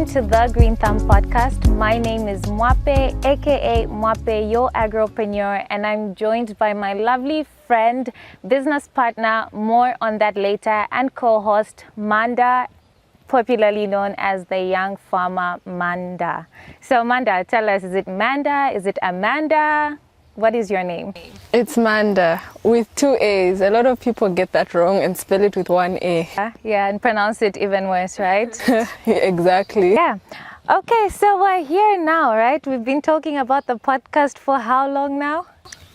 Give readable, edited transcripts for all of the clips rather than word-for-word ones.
to the Greenth podcast. My name is Mwape, aka Mwape, your agropreneur, and I'm joined by my lovely friend, business partner, more on that later, and co-host Manda, popularly known as the young farmer Manda. So Manda, tell us, is it Manda? Is it Amanda? What is your name? It's Manda with 2 A's. A lot of people get that wrong and spell it with 1 A. Yeah, and pronounce it even worse, right? Exactly. Yeah. Okay, so we're here now, right? We've been talking about the podcast for how long now?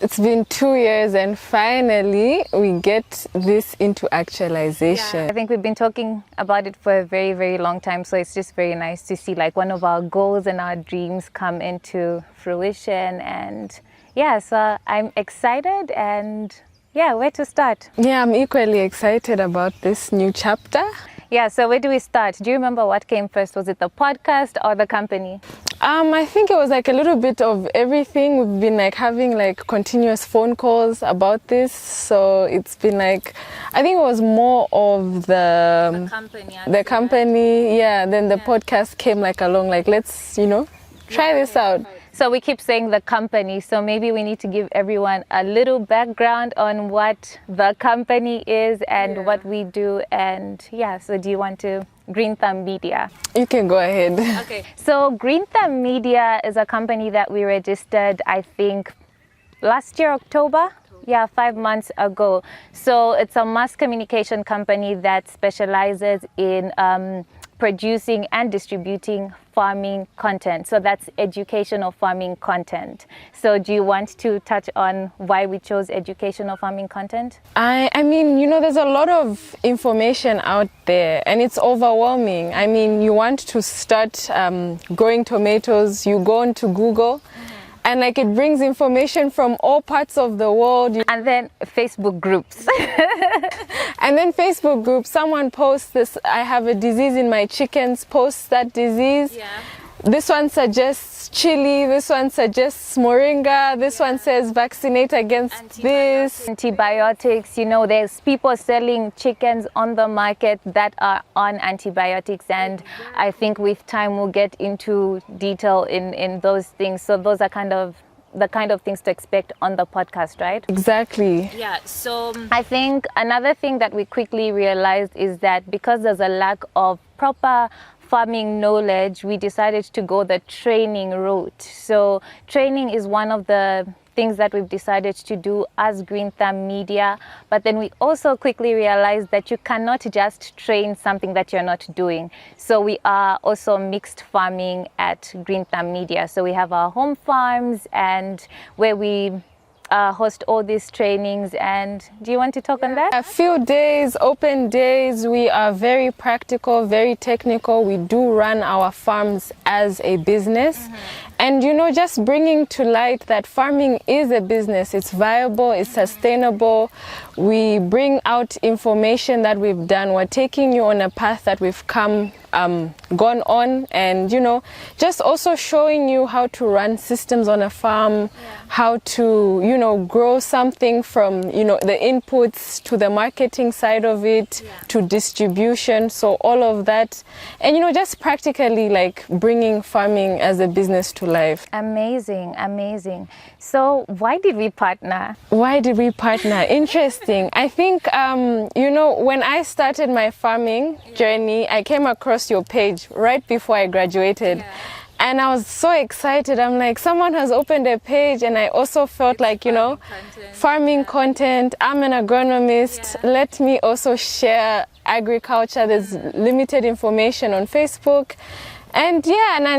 It's been 2 years and finally we get this into actualization. Yeah. I think we've been talking about it for a very, very long time. So it's just very nice to see like one of our goals and our dreams come into fruition. And yeah, so I'm excited and yeah, where to start? Yeah, I'm equally excited about this new chapter. Yeah, so where do we start? Do you remember what came first? Was it the podcast or the company? I think it was like a little bit of everything. We've been like having like continuous phone calls about this. So it's been like, I think it was more of the company. Yeah, then the podcast came like along, like let's, try this out. So we keep saying the company, so maybe we need to give everyone a little background on what the company is and what we do. And yeah, so do you want to? Greenth Media. You can go ahead. Okay. So Greenth Media is a company that we registered, I think, last year, October. Yeah, 5 months ago. So it's a mass communication company that specializes in producing and distributing farming content. So that's educational farming content. So do you want to touch on why we chose educational farming content? I mean, there's a lot of information out there and it's overwhelming. I mean, you want to start growing tomatoes, you go onto Google. And like it brings information from all parts of the world. And then Facebook groups. And then Facebook groups, someone posts this, I have a disease in my chickens, posts that disease. Yeah. This one suggests chili, this one suggests moringa, this one says vaccinate against this. Antibiotics, there's people selling chickens on the market that are on antibiotics, and I think with time we'll get into detail in those things. So those are the kind of things to expect on the podcast, right? Exactly. Yeah, so I think another thing that we quickly realized is that because there's a lack of proper farming knowledge, we decided to go the training route. So training is one of the things that we've decided to do as Greenth Media, but then we also quickly realized that you cannot just train something that you're not doing. So we are also mixed farming at Greenth Media. So we have our home farms and where we host all these trainings. And do you want to talk on that? A few days, open days. We are very practical, very technical. We do run our farms as a business. And just bringing to light that farming is a business. It's viable, it's sustainable. We bring out information that we've done. We're taking you on a path that we've gone on, and just also showing you how to run systems on a farm, how to grow something from the inputs to the marketing side of it, to distribution. So all of that, and just practically like bringing farming as a business to life. Amazing. So why did we partner? Interesting. I think when I started my farming journey, I came across your page right before I graduated. And I was so excited. I'm like, someone has opened a page, and I also felt like, farming content. I'm an agronomist. Let me also share agriculture. There's limited information on Facebook. And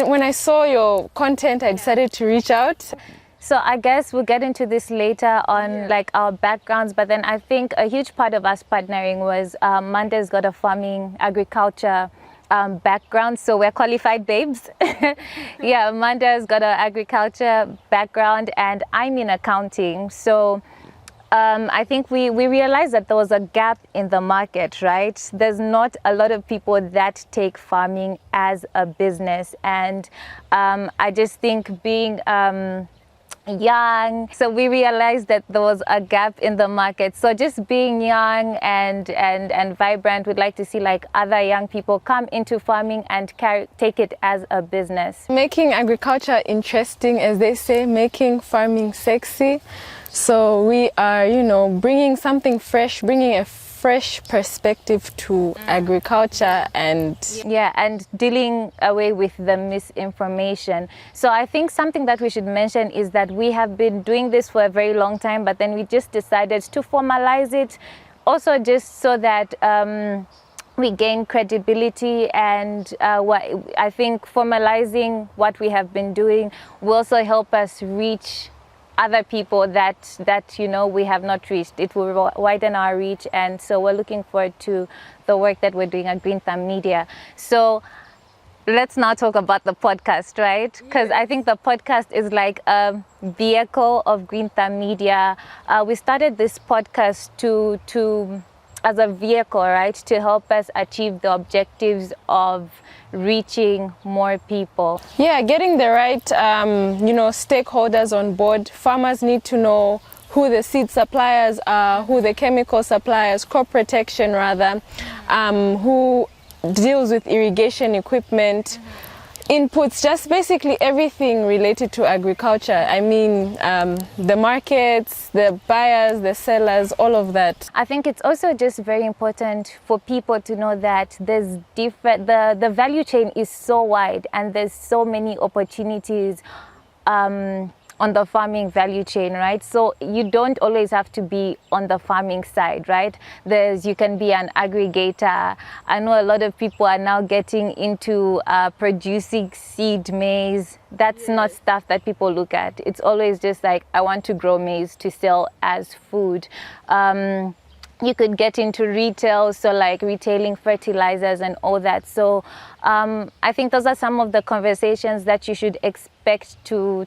when I saw your content, I decided to reach out. So I guess we'll get into this later on like our backgrounds, but then I think a huge part of us partnering was Manda's got a farming agriculture background, so we're qualified babes. Yeah, Manda's got an agriculture background and I'm in accounting. So I think we realized that there was a gap in the market, right? There's not a lot of people that take farming as a business. And I just think being young. So we realized that there was a gap in the market. So just being young and vibrant, we'd like to see like other young people come into farming and take it as a business. Making agriculture interesting, as they say, making farming sexy. So we are, bringing something fresh, bringing a fresh perspective to agriculture and dealing away with the misinformation. So I think something that we should mention is that we have been doing this for a very long time, but then we just decided to formalize it, also just so that we gain credibility, and I think formalizing what we have been doing will also help us reach other people that we have not reached. It will widen our reach, and so we're looking forward to the work that we're doing at Greenth Media. So let's now talk about the podcast, right? Because I think the podcast is like a vehicle of Greenth Media. We started this podcast to as a vehicle, right, to help us achieve the objectives of reaching more people. Yeah, getting the right, stakeholders on board. Farmers need to know who the seed suppliers are, who the chemical suppliers, crop protection rather, who deals with irrigation equipment, inputs, just basically everything related to agriculture. I mean, the markets, the buyers, the sellers, all of that. I think it's also just very important for people to know that there's the value chain is so wide, and there's so many opportunities on the farming value chain, right? So you don't always have to be on the farming side, right? You can be an aggregator. I know a lot of people are now getting into producing seed maize. That's not stuff that people look at. It's always just like, I want to grow maize to sell as food. You could get into retail, so like retailing fertilizers and all that. So I think those are some of the conversations that you should expect to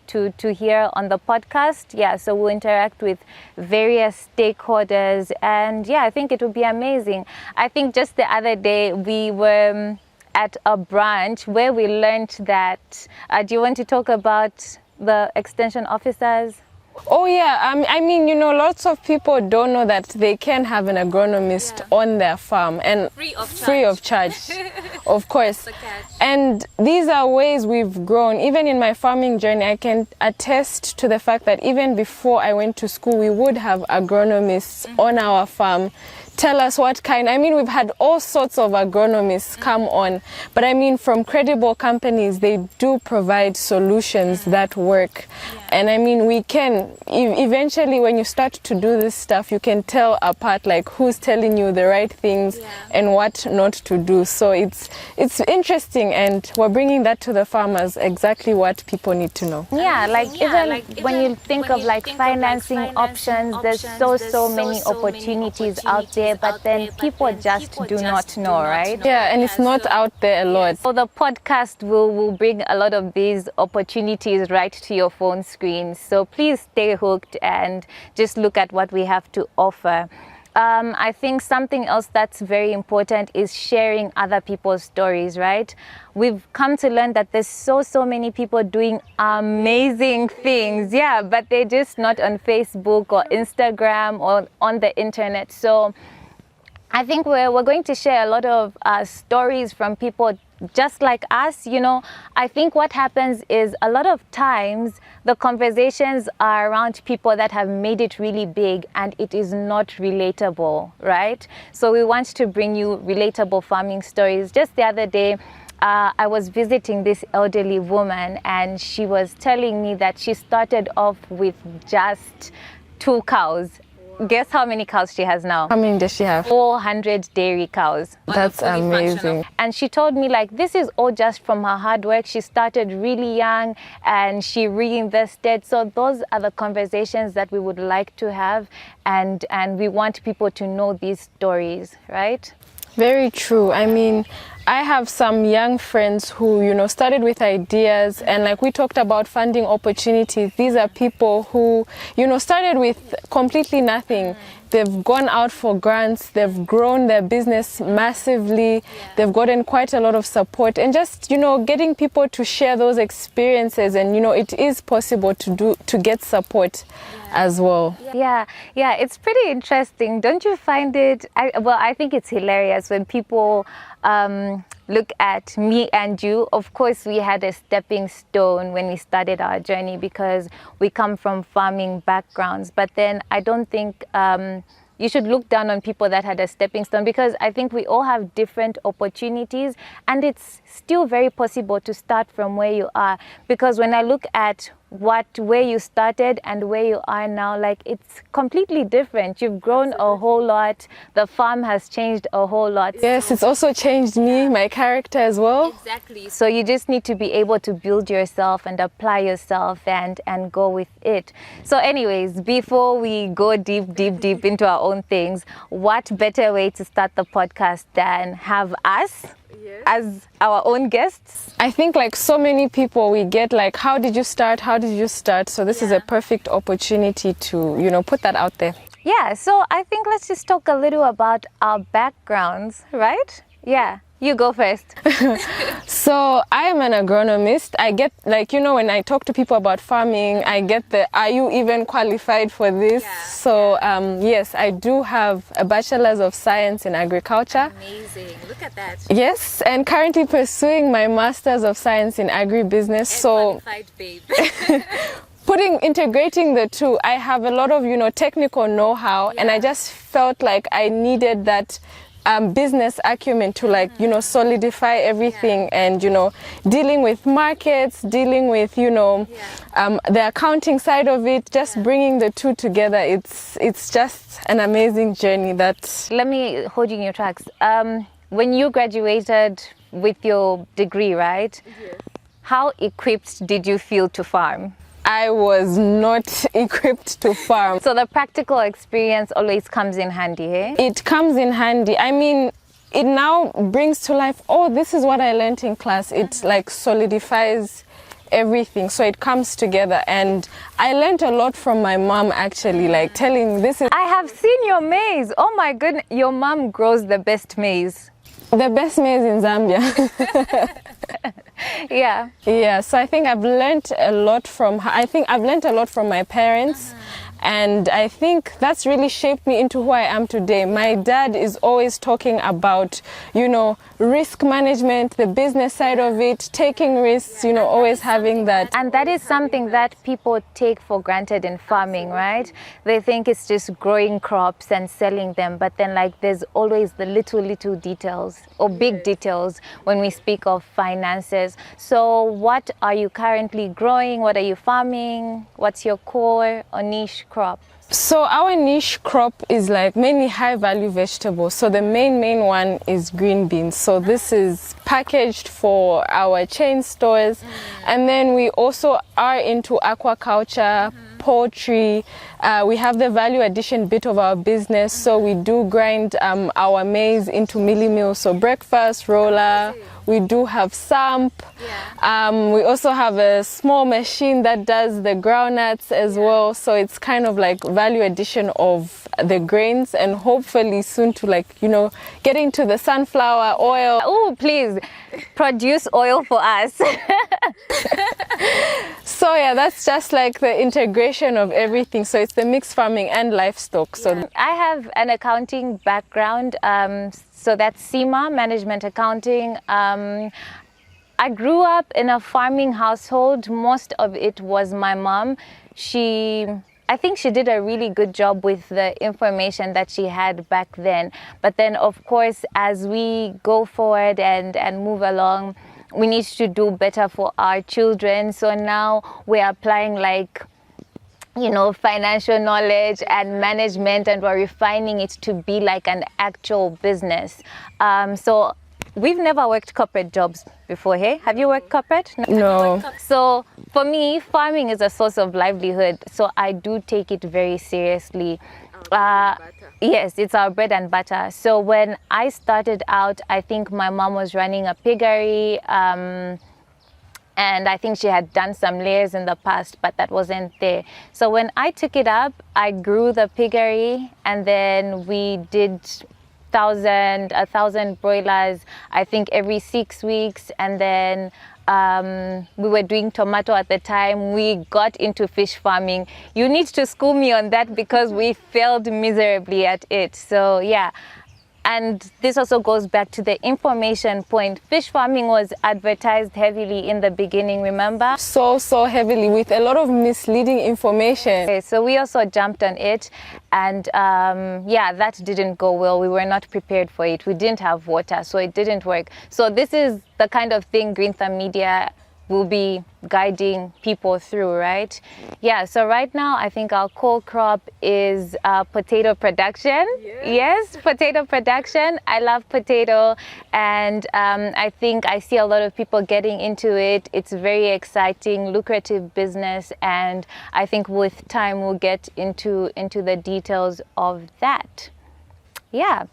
hear on the podcast. Yeah, so we'll interact with various stakeholders, and I think it will be amazing. I think just the other day we were at a branch where we learned that, do you want to talk about the extension officers? Oh yeah, I mean, lots of people don't know that they can have an agronomist on their farm, and free of charge, of course. And these are ways we've grown. Even in my farming journey, I can attest to the fact that even before I went to school, we would have agronomists on our farm tell us what kind. I mean, we've had all sorts of agronomists come on, but I mean, from credible companies, they do provide solutions that work. And I mean, we can eventually, when you start to do this stuff, you can tell apart like who's telling you the right things and what not to do. So it's interesting, and we're bringing that to the farmers, exactly what people need to know. Even when you think of like financing options, there's so many opportunities out there, but then people just do not know, right? Yeah, and it's not out there a lot. So the podcast will bring a lot of these opportunities right to your phone screen. So please stay hooked and just look at what we have to offer. I think something else that's very important is sharing other people's stories, right? We've come to learn that there's so many people doing amazing things, but they're just not on Facebook or Instagram or on the internet. So I think we're going to share a lot of stories from people just like us. I think what happens is a lot of times the conversations are around people that have made it really big, and it is not relatable, right? So we want to bring you relatable farming stories. Just the other day, I was visiting this elderly woman, and she was telling me that she started off with just 2 cows. Guess how many cows she has now? How many does she have? 400 dairy cows. That's amazing. And she told me like this is all just from her hard work. She started really young and she reinvested. So those are the conversations that we would like to have, and we want people to know these stories, right? Very true. I mean, I have some young friends who, you know, started with ideas, and like we talked about funding opportunities. These are people who, you know, started with completely nothing. They've gone out for grants, they've grown their business massively, they've gotten quite a lot of support, and just, you know, getting people to share those experiences, and, you know, it is possible to get support as well. Yeah, it's pretty interesting. Don't you find it? I think it's hilarious when people look at me and you. Of course, we had a stepping stone when we started our journey because we come from farming backgrounds. But then I don't think you should look down on people that had a stepping stone, because I think we all have different opportunities, and it's still very possible to start from where you are. Because when I look at where you started and where you are now, like, it's completely different. You've grown a whole lot. The farm has changed a whole lot. Yes, it's also changed me, my character as well. Exactly. So you just need to be able to build yourself and apply yourself and go with it. So anyways, before we go deep into our own things, what better way to start the podcast than have us as our own guests? I think, like so many people, we get like, how did you start? So this is a perfect opportunity to, you know, put that out there. Yeah, so I think let's just talk a little about our backgrounds, right? Yeah, you go first. So I am an agronomist. I get, like, you know, when I talk to people about farming, I get the, are you even qualified for this? So yes, I do have a bachelor's of science in agriculture. Amazing, look at that. Yes, and currently pursuing my master's of science in agribusiness. So qualified babe. integrating the two, I have a lot of, you know, technical know-how, and I just felt like I needed that business acumen to, like, you know, solidify everything, and, you know, dealing with markets, dealing with, you know, the accounting side of it, just bringing the two together. It's just an amazing journey. Let me hold you in your tracks. When you graduated with your degree, right? Yes. How equipped did you feel to farm? I was not equipped to farm. So the practical experience always comes in handy, eh? It comes in handy. I mean, it now brings to life, oh, this is what I learned in class. It like solidifies everything, so it comes together. And I learned a lot from my mom, actually, like telling this is... I have seen your maize. Oh my goodness, your mom grows the best maize. The best maize in Zambia. Yeah, so I think I've learned a lot from her. I think I've learned a lot from my parents. And I think that's really shaped me into who I am today. My dad is always talking about, you know, risk management, the business side of it, taking risks, you know, always having that. And that is something that people take for granted in farming, right? They think it's just growing crops and selling them, but then, like, there's always the little details or big details when we speak of finances. So what are you currently growing? What are you farming? What's your core or niche crop? So our niche crop is like mainly high value vegetables. So the main one is green beans. So this is packaged for our chain stores. And then we also are into aquaculture, poultry. We have the value addition bit of our business. So we do grind our maize into milli meal. So breakfast, roller. We do have samp. We also have a small machine that does the groundnuts as well. So it's kind of like value addition of the grains, and hopefully soon to, like, you know, get into the sunflower oil. Oh, please produce oil for us. So yeah, that's just like the integration of everything. So it's the mixed farming and livestock. So I have an accounting background. So that's SEMA, management accounting. I grew up in a farming household. Most of it was my mom. I think she did a really good job with the information that she had back then. But then, of course, as we go forward and move along, we need to do better for our children. So now we're applying, like, you know, financial knowledge and management, and we're refining it to be like an actual business. So we've never worked corporate jobs before, hey? Have you worked corporate? No. So for me, farming is a source of livelihood. So I do take it very seriously. Yes, it's our bread and butter. So when I started out, I think my mom was running a piggery, and I think she had done some layers in the past, but that wasn't there. So when I took it up, I grew the piggery, and then we did 1,000 broilers, I think every 6 weeks, and then we were doing tomato at the time. We got into fish farming. You need to school me on that because we failed miserably at it. So yeah. And this also goes back to the information point. Fish farming was advertised heavily in the beginning, remember? So heavily, with a lot of misleading information. Okay, so we also jumped on it, and yeah, that didn't go well. We were not prepared for it. We didn't have water, so it didn't work. So this is the kind of thing Greenth Media will be guiding people through, right? Yeah, so right now I think our core crop is potato production. Yes, potato production. I love potato, and I think I see a lot of people getting into it. It's very exciting, lucrative business, and I think with time we'll get into the details of that. Yeah,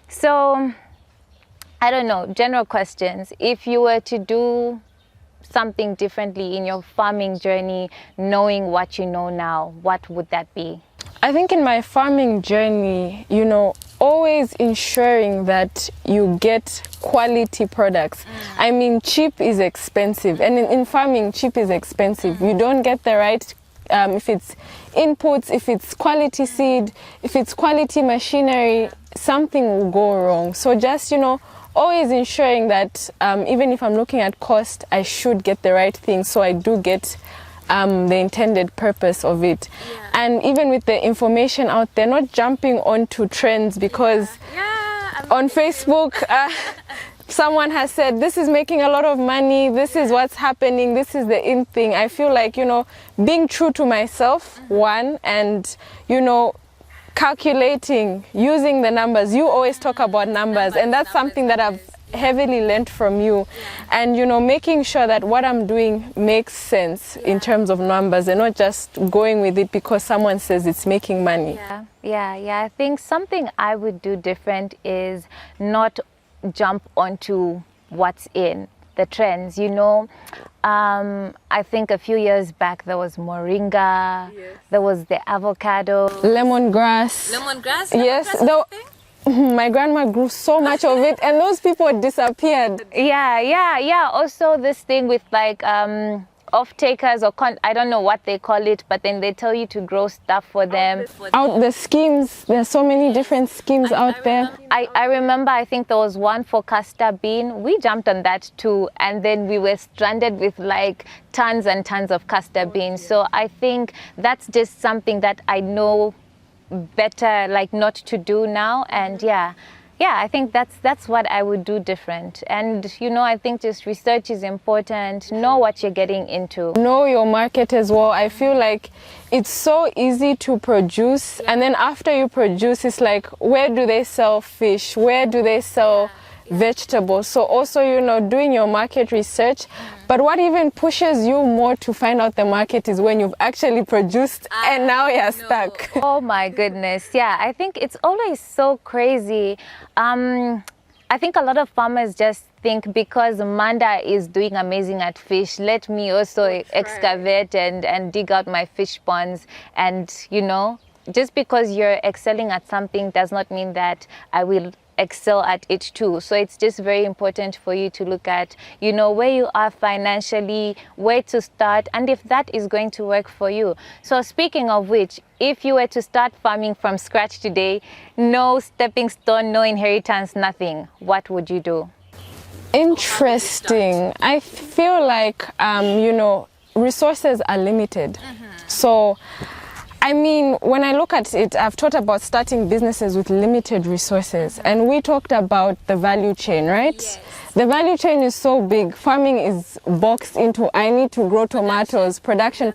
so I don't know, general questions. If you were to do something differently in your farming journey, knowing what you know now, what would that be? I think in my farming journey, you know, always ensuring that you get quality products. I mean, cheap is expensive, and in farming, cheap is expensive. You don't get the right, if it's inputs, if it's quality seed, if it's quality machinery, something will go wrong. So just, you know, always ensuring that even if I'm looking at cost, I should get the right thing so I do get the intended purpose of it. And even with the information out there, not jumping onto trends because on Facebook someone has said this is making a lot of money, this is what's happening, this is the in thing. I feel like, you know, being true to myself, one, and, you know, calculating, using the numbers. You always talk about numbers, and that's something that I've heavily learned from you. And, you know, making sure that what I'm doing makes sense in terms of numbers, and not just going with it because someone says it's making money. Yeah. I think something I would do different is not jump onto what's in the trends, you know. I think a few years back there was moringa, there was the avocado, Lemongrass. Yes, my grandma grew so much of it, and those people disappeared. Yeah. Also this thing with like off-takers, or I don't know what they call it, but then they tell you to grow stuff for them. Out the schemes, there's so many different schemes out there. I remember, I think there was one for castor bean. We jumped on that too, and then we were stranded with like tons and tons of castor beans. So I think that's just something that I know better, like not to do now. And yeah, I think that's what I would do different. And, you know, I think just research is important. Know what you're getting into. Know your market as well. I feel like it's so easy to produce, and then after you produce, it's like, where do they sell fish? Where do they sell vegetables? So also, you know, doing your market research. But what even pushes you more to find out the market is when you've actually produced and now you're stuck. Oh my goodness. Yeah, I think it's always so crazy. I think a lot of farmers just think because Manda is doing amazing at fish, let me also excavate and dig out my fish ponds. And, you know, just because you're excelling at something does not mean that I will excel at it too. So it's just very important for you to look at, you know, where you are financially, where to start, and if that is going to work for you. So speaking of which, if you were to start farming from scratch today, no stepping stone, no inheritance, nothing, what would you do? Interesting. I feel like, you know, resources are limited. So I mean, when I look at it, I've thought about starting businesses with limited resources, and we talked about the value chain, right? Yes. The value chain is so big. Farming is boxed into, I need to grow tomatoes, production.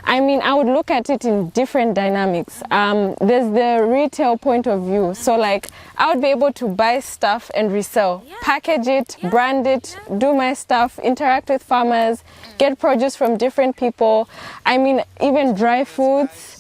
I mean, I would look at it in different dynamics. There's the retail point of view. So like, I would be able to buy stuff and resell, package it, brand it, do my stuff, interact with farmers, get produce from different people. I mean, even dry foods.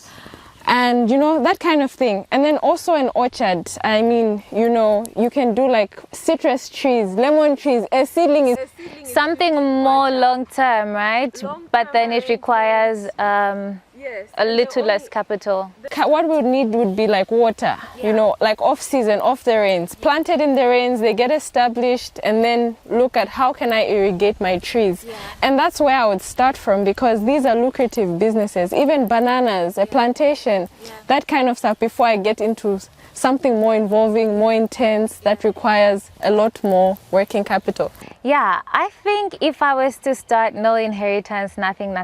and you know, that kind of thing. And then also an orchard. I mean, you know, you can do like citrus trees, lemon trees. A seedling is Something more long term, right? But then it requires a little less capital. what we would need would be like water, you know, like off season, off the rains. Planted in the rains, they get established, and then look at how can I irrigate my trees. And that's where I would start from, because these are lucrative businesses. Even bananas, a plantation, that kind of stuff, before I get into something more involving, more intense, that requires a lot more working capital. Yeah, I think if I was to start, no inheritance, nothing,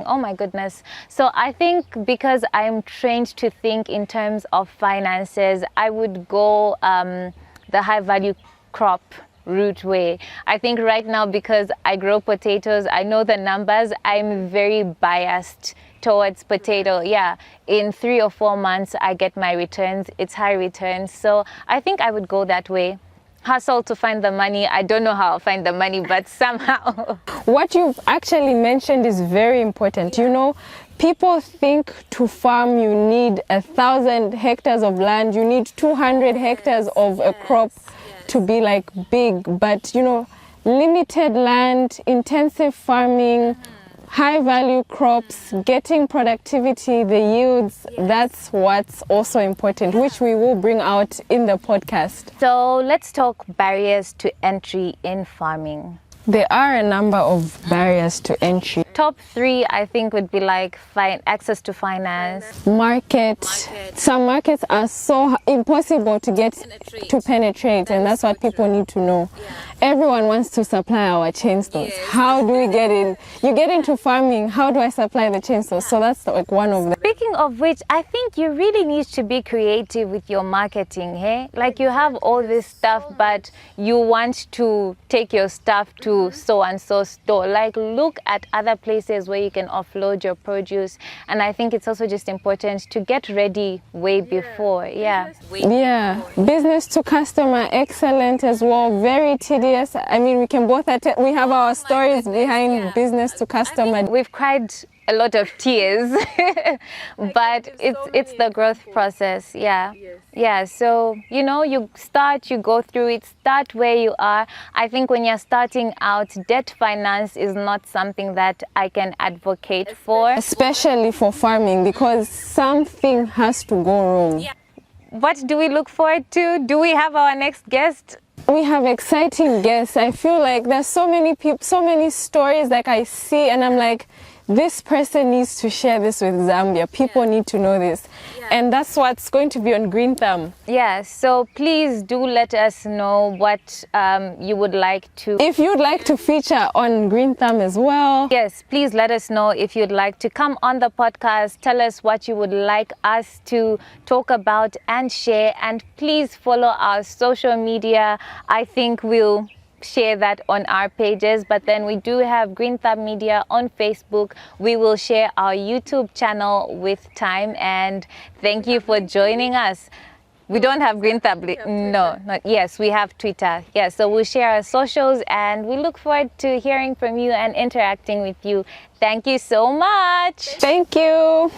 oh my goodness. So I think because I'm trained to think in terms of finances, I would go the high value crop route way. I think right now, because I grow potatoes, I know the numbers, I'm very biased towards potato. Yeah, in 3 or 4 months I get my returns. It's high returns. So I think I would go that way. Hustle to find the money. I don't know how I'll find the money, but somehow. What you've actually mentioned is very important. You know, people think to farm you need 1,000 hectares of land, you need 200 hectares of a crop to be like big. But you know, limited land, intensive farming, high value crops, getting productivity, the yields, that's what's also important, which we will bring out in the podcast. So let's talk barriers to entry in farming. There are a number of barriers to entry. Top 3, I think, would be like access to finance. Market. Some markets are so impossible to get to penetrate, and that's what people need to know. Everyone wants to supply our chainsaws. How do we get in? You get into farming, how do I supply the chainsaws? So that's like one of them. Speaking of which, I think you really need to be creative with your marketing, hey? Like, you have all this stuff, but you want to take your stuff to so and so store. Like, look at other places where you can offload your produce. And I think it's also just important to get ready way before. Yeah, business to customer, excellent as well. Very tedious. I mean, we can both we have our stories behind business to customer. We've cried a lot of tears, but it's the growth process. Yeah, so you know, you go through it, start where you are. I think when you're starting out, debt finance is not something that I can advocate for, especially for farming, because something has to go wrong. What do we look forward to? Do we have our next guest? We have exciting guests. I feel like there's so many people, so many stories like I see, and I'm like, this person needs to share this with Zambia. People need to know this. And that's what's going to be on Greenth. Yeah, so please do let us know what you would like to. If you'd like to feature on Greenth as well. Yes, please let us know if you'd like to come on the podcast. Tell us what you would like us to talk about and share. And please follow our social media. I think we'll share that on our pages, but then we do have Greenth Media on Facebook. We will share our YouTube channel with time. And thank you for joining us. We don't have Greenth. Yes, we have Twitter. Yes, so we'll share our socials, and we look forward to hearing from you and interacting with you. Thank you so much. Thank you.